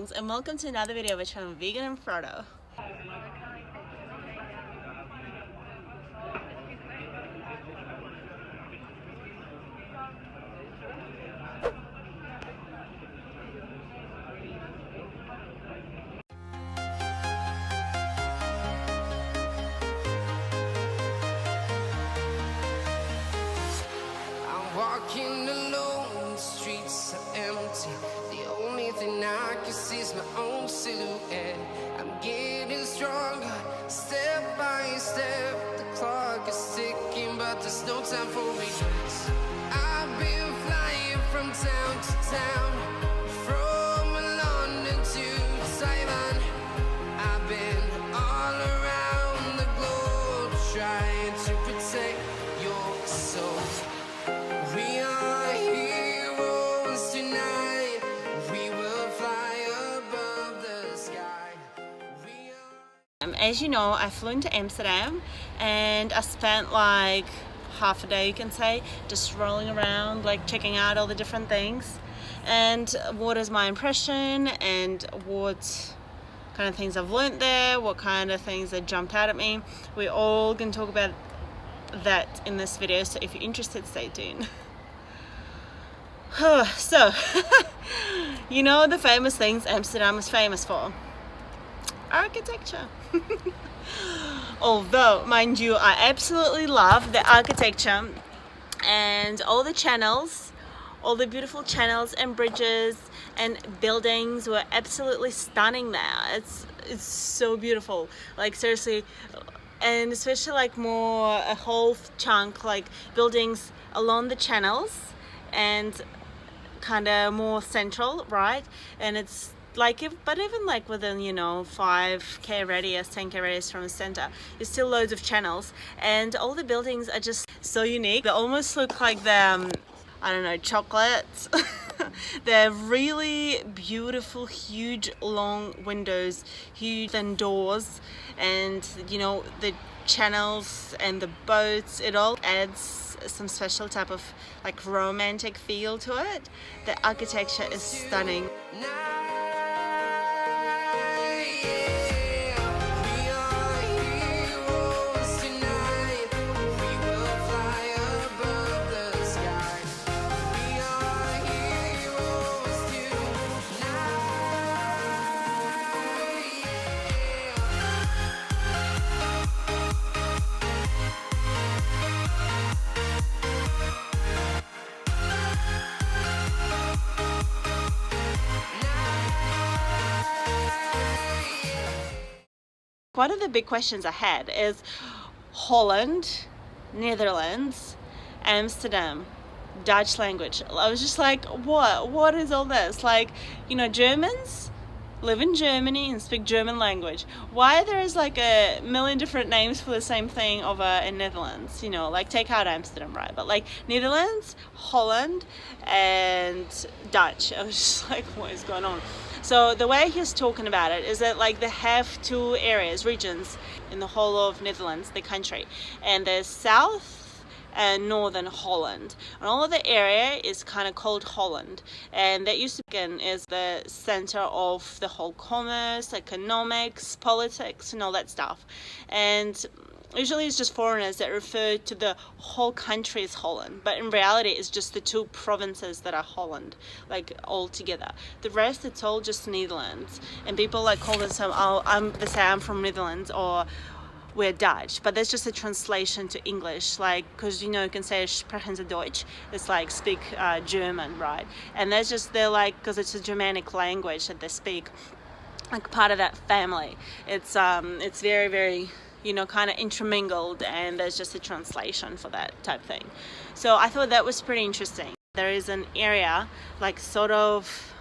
Greetings and welcome to another video by channel Vegan and Frodo. I'm walking alone, the streets are empty. The only thing I can see is my own silhouette. I'm getting stronger, step by step. The clock is ticking, but there's no time for regrets. I've been flying from town to town, from London to Taiwan. I've been all around the globe, trying to protect your soul. We are heroes tonight. We will fly above the sky. As you know, I flew into Amsterdam and I spent like half a day, you can say, just rolling around, like checking out all the different things. And what is my impression and what kind of things I've learned there, what kind of things that jumped out at me. We're all going to talk about that in this video, so if you're interested, stay tuned. So, you know the famous things Amsterdam is famous for? Architecture. Although, mind you, I absolutely love the architecture and all the channels, all the beautiful channels and bridges and buildings were absolutely stunning there. It's so beautiful, like seriously. And especially like more a whole chunk like buildings along the channels and kind of more central, right? And it's like but even like within, you know, 5k radius, 10k radius from the center, there's still loads of channels and all the buildings are just so unique. They almost look like the I don't know, chocolates. They're really beautiful, huge long windows, huge thin doors, and you know the channels and the boats, it all adds some special type of like romantic feel to it. The architecture is stunning. One of the big questions I had is Holland, Netherlands, Amsterdam, Dutch language. I was just like, what is all this? Like, you know, Germans live in Germany and speak German language. Why there is like a million different names for the same thing over in Netherlands? You know, like take out Amsterdam, right? But like Netherlands, Holland, and Dutch. I was just like, what is going on? So the way he's talking about it is that like they have two areas, regions in the whole of Netherlands, the country, and there's South and Northern Holland, and all of the area is kind of called Holland, and that used to be is the center of the whole commerce, economics, politics, and all that stuff. And usually it's just foreigners that refer to the whole country as Holland, but in reality it's just the two provinces that are Holland, like all together. The rest, it's all just Netherlands, and people like call this they say I'm from Netherlands or we're Dutch, but that's just a translation to English, like, because you know you can say sprechen Sie Deutsch, it's like speak German, right? And that's just, they're like, because it's a Germanic language that they speak, like part of that family. It's very, very, you know, kind of intermingled, and there's just a translation for that type thing. So I thought that was pretty interesting. There is an area like sort of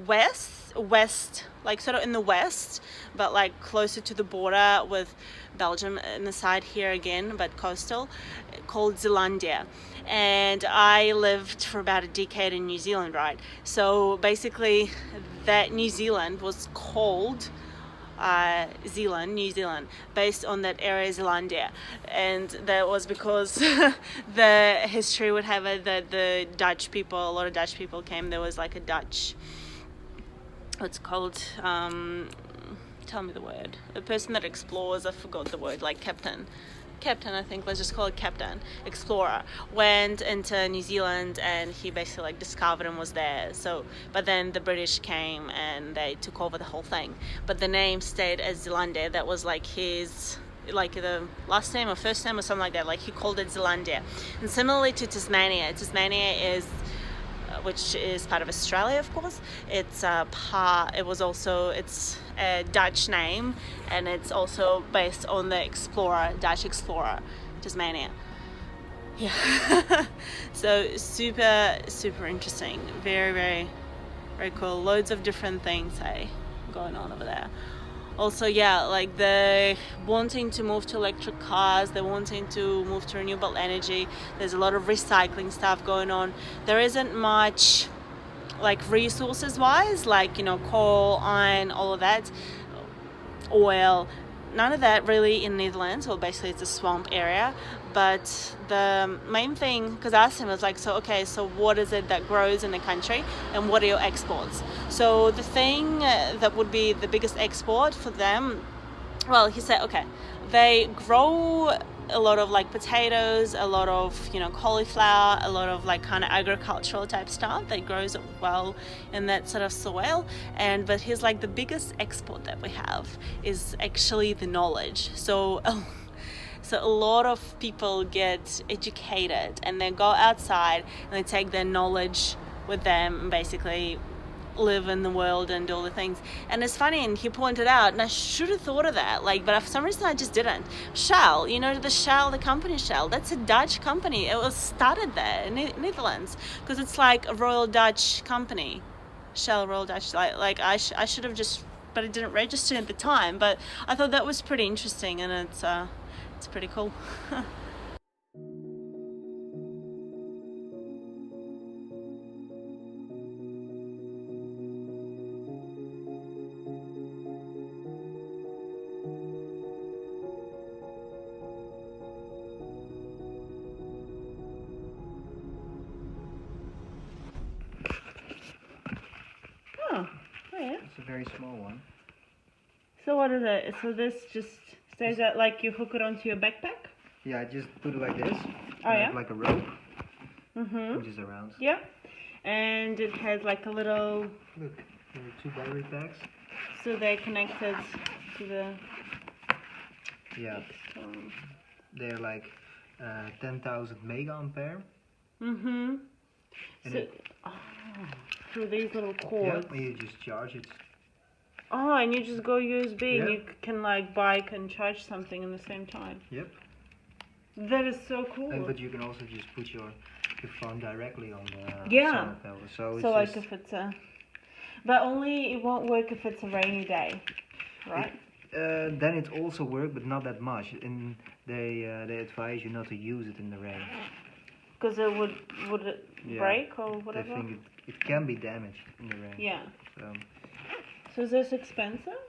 west, like sort of in the west, but like closer to the border with Belgium in the side here again, but coastal, called Zeelandia. And I lived for about a decade in New Zealand, right? So basically that New Zealand was called New Zealand, based on that area Zeelandia, and that was because the history would have it that the Dutch people, a lot of Dutch people came. There was like a Dutch what's called, tell me the word, the person that explores, I forgot the word, like captain, I think, let's just call it captain, explorer, went into New Zealand, and he basically like discovered and was there. So but then the British came and they took over the whole thing, but the name stayed as Zealandia. That was like his, like the last name or first name or something like that, like he called it Zealandia. And similarly to Tasmania is, which is part of Australia, of course. It's a Dutch name, and it's also based on the Dutch explorer, Tasmania. Yeah. So super interesting. Very, very, very cool. Loads of different things, going on over there. Also, yeah, like they're wanting to move to electric cars, they're wanting to move to renewable energy. There's a lot of recycling stuff going on. There isn't much like resources wise, like, coal, iron, all of that, oil, none of that really in Netherlands. Well, basically it's a swamp area. But the main thing, because I asked him, was like, so what is it that grows in the country, and what are your exports? So the thing that would be the biggest export for them, well, he said, they grow a lot of like potatoes, a lot of cauliflower, a lot of like kind of agricultural type stuff that grows well in that sort of soil. But he's like, the biggest export that we have is actually the knowledge. So a lot of people get educated, and they go outside and they take their knowledge with them and basically live in the world and do all the things. And it's funny, and he pointed out, and I should have thought of that, but for some reason I just didn't. Shell, the company Shell, that's a Dutch company. It was started there in Netherlands, because it's like a Royal Dutch company. Shell, Royal Dutch, I should have just, but it didn't register at the time. But I thought that was pretty interesting, and it's pretty cool. Oh, yeah. It's a very small one. So what is it? So this just stays out, like you hook it onto your backpack? Yeah, I just put it like this. Oh, yeah? Have like a rope, Mm-hmm. which is around. Yeah. And it has like a little... Look, there are 2 battery packs. So they're connected to the... Yeah, Xtorm. they're like 10,000 mega ampere. Mm-hmm. And So, through these little cords. Yeah, and you just charge it. Oh, and you just go USB, and Yeah. you can like bike and charge something in the same time. Yep. That is so cool. But you can also just put your phone directly on the Yeah. solar panel. So it's So like just, if it's a... But only it won't work if it's a rainy day, right? then it also works, but not that much. And they advise you not to use it in the rain. Because it would it Yeah. break or They whatever? think it can be damaged in the rain. Yeah. So, So is this expensive?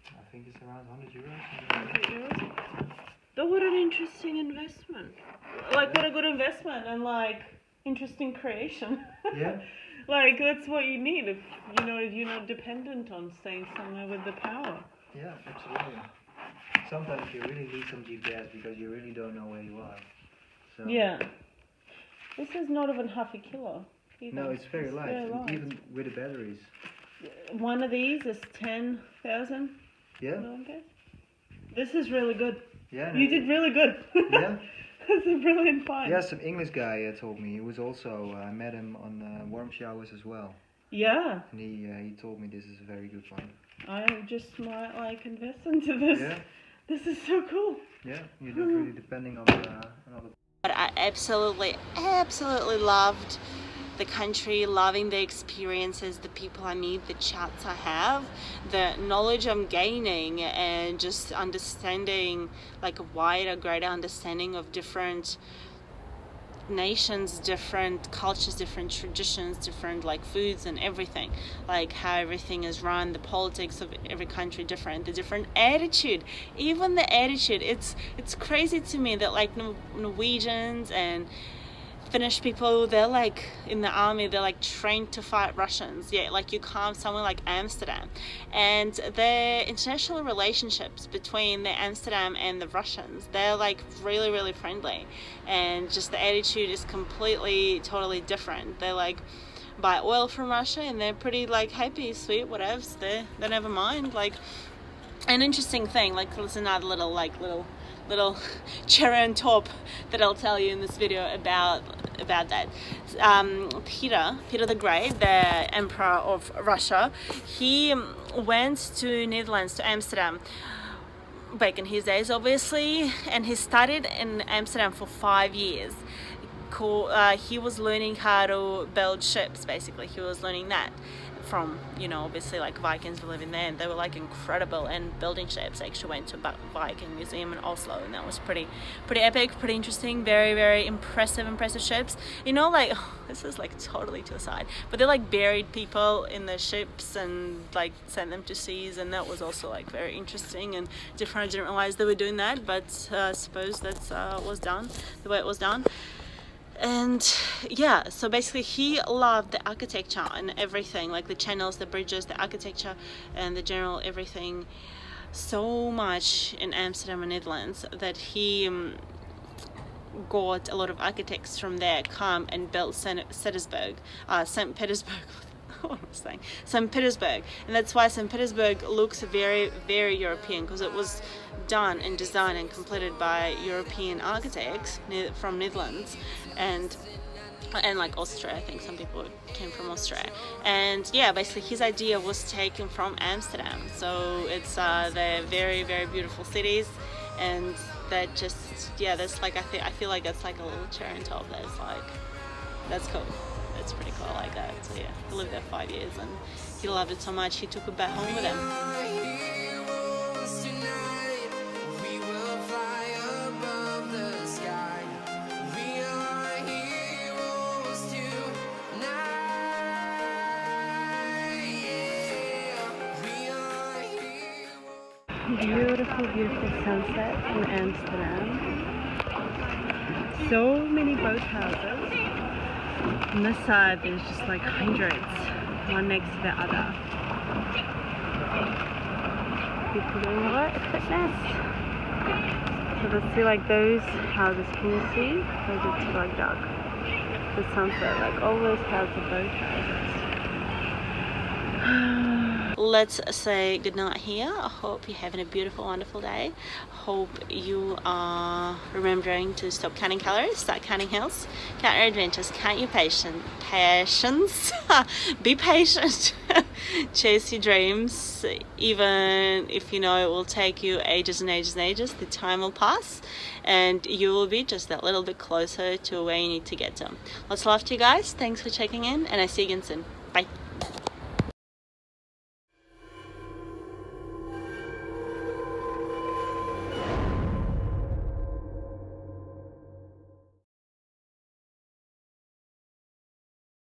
I think it's around 100 euros. But what an interesting investment. Like, what a good investment, and like, interesting creation. Yeah. Like, that's what you need if you're not dependent on staying somewhere with the power. Yeah, absolutely. Sometimes you really need some GPS because you really don't know where you are. So, Yeah. This is not even half a kilo either. No, it's very light, very light. even with the batteries. One of these is 10,000 Yeah. milliamperes. This is really good. Yeah. You did really good. Yeah. That's a brilliant find. Yeah, some English guy told me. He was also, I met him on warm showers as well. Yeah. And he told me this is a very good find. I just might like invest into this. Yeah. This is so cool. Yeah, you're not really depending on other. But I absolutely loved the country, loving the experiences, the people I meet, the chats I have, the knowledge I'm gaining, and just understanding, like a wider, greater understanding of different nations, different cultures, different traditions, different like foods and everything, like how everything is run, the politics of every country different, the different attitude, even the attitude. It's crazy to me that like Norwegians and Finnish people, they're like in the army, they're like trained to fight Russians. Yeah, like you come somewhere like Amsterdam, and the international relationships between the Amsterdam and the Russians, they're like really, really friendly, and just the attitude is completely, totally different. They're like buy oil from Russia, and they're pretty like happy, sweet, whatevs. They never mind. Like, an interesting thing, like there's another little cherry on top that I'll tell you in this video about that. Peter the Great, the Emperor of Russia, he went to Netherlands, to Amsterdam, back in his days obviously, and he studied in Amsterdam for 5 years. He was learning how to build ships, basically. He was learning that from, you know, obviously like Vikings were living there, and they were like incredible and building ships. I actually went to a Viking museum in Oslo, and that was pretty epic, pretty interesting, very impressive ships. You know, like, this is like totally to the side, but they like buried people in the ships and like sent them to seas, and that was also like very interesting and different. I didn't realize they were doing that, but I suppose that's was done the way it was done. And yeah, so basically he loved the architecture and everything, like the channels, the bridges, the architecture and the general everything so much in Amsterdam and Netherlands, that he got a lot of architects from there come and built St. Petersburg. St. Petersburg, and that's why St. Petersburg looks very, very European, because it was done and designed and completed by European architects from Netherlands and like Austria. I think some people came from Austria, and yeah, basically his idea was taken from Amsterdam. So it's they're very, very beautiful cities, and that just, yeah, that's like, I feel like that's like a little cherry on top. That's like, that's cool. It's pretty cool, I like that. So yeah, he lived there 5 years, and he loved it so much he took it back home with him. Beautiful, beautiful sunset in Amsterdam. So many boat houses. On this side there's just like hundreds, one next to the other. People doing what? Fitness. So let's see, like those houses, can you see? Those are too like dark. The sunset, like all those houses are boat houses. Let's say goodnight here. I hope you're having a beautiful, wonderful day. Hope you are remembering to stop counting calories, start counting health, count your adventures, count your patience. Be patient. Chase your dreams, even if you know it will take you ages and ages and ages. The time will pass, and you will be just that little bit closer to where you need to get to. Lots of love to you guys. Thanks for checking in, and I see you again soon. Bye.